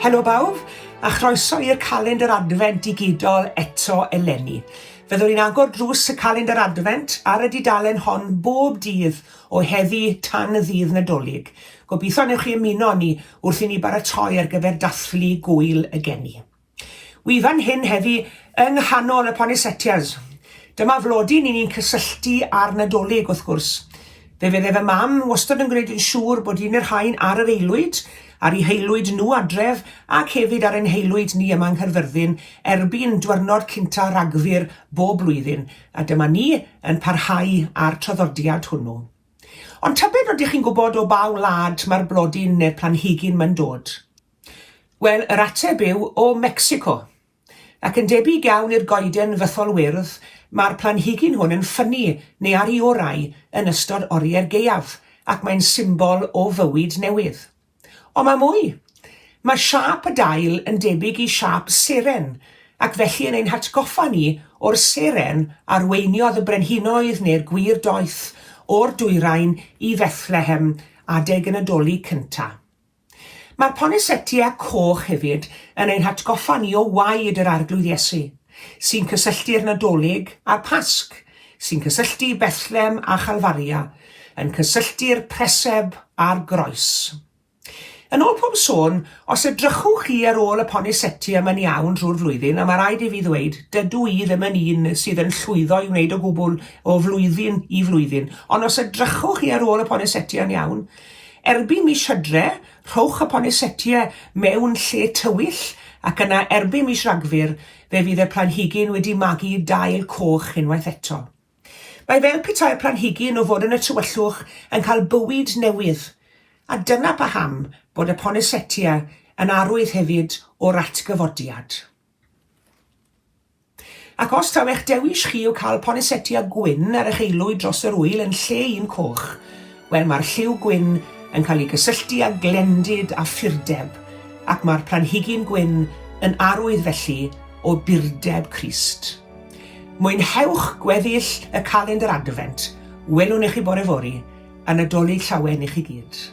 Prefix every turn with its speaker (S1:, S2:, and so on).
S1: Helo bawb, a chroeso i'r calendr Adfent digidol eto eleni. Fyddwn ni'n agor drws y calendr Adfent ar y dudalen hon bob dydd o heddi tan y ddydd Nadolig. Gobeithio newch chi ymuno ni wrth i ni baratoi ar gyfer dathlu gwyl y geni. Wi fan hyn heddi yng nghanol y ponisetias. Dyma flodyn ni'n cysylltu ar Nadolig wrth gwrs. Fe fydde fy mam wastad yn gwneud yn siŵr bod un yr rhain ar yr aelwyd, ar eu heilwyd nhw adref ac hefyd ar ein heilwyd ni yma yng Nghaerfyrddin erbyn Diwrnod cynta Ragfyr bob blwyddyn, a dyma ni yn parhau ar traddodiad hwnnw. Ond tybed ydych chi'n gwybod o ba wlad mae'r blodyn neu'r planhigyn ma'n dod? Wel, yr ateb yw o Mecsico. Ac yn debyg iawn i'r goeden fythol wyrdd, mae'r planhigyn hwn yn ffynnu neu ar ei orau yn ystod oriau'r gaeaf, ac mae'n symbol o fywyd newydd. Ond mae mwy. Mae siâp y dail yn debyg i siâp seren, ac felly yn ein hatgoffa ni o'r seren arweiniodd y brenhinoedd neu'r gwir doeth o'r dwyrain i Bethlehem adeg y Nadolig cynta. Mae'r ponesetia coch hefyd yn ein hatgoffa ni o waed yr arglwydd Iesu, sy'n cysylltu'r Nadolig a'r Pasg, sy'n cysylltu Bethlehem a Chalfaria, yn cysylltu'r preseb a'r groes. Yn ôl pob sôn, os edrychwch chi ar ôl y ponesetia yma'n iawn drwy'r flwyddyn, a mae rhaid i fi ddweud, dydw i ddim yn un sydd yn llwyddo i wneud o gwbl o flwyddyn i flwyddyn, ond os edrychwch chi ar ôl y ponesetia yn iawn, erbyn mis Hydre, rhowch y ponesetia mewn lle tywyll, ac yna erbyn mis Ragfyr, fe fydd y planhigyn wedi magu dail coch unwaith eto. Mae fel petai'r planhigyn o fod yn y tywyllwch yn cael bywyd newydd, a dyna paham bod y ponesetia yn arwydd hefyd o'r atgyfodiad. Ac os taw eich dewis chi o cael ponesetia gwyn ar eich aelwyd dros yr wyl yn lle un coch, wel mae'r lliw gwyn yn cael ei gysylltu â glendid a ffurdeb, ac mae'r planhigyn gwyn yn arwydd felly o burdeb Crist. Mwynhewch gweddill y calendr Adfent, welwn i chi bore fori, a Nadolig llawen i chi gyd.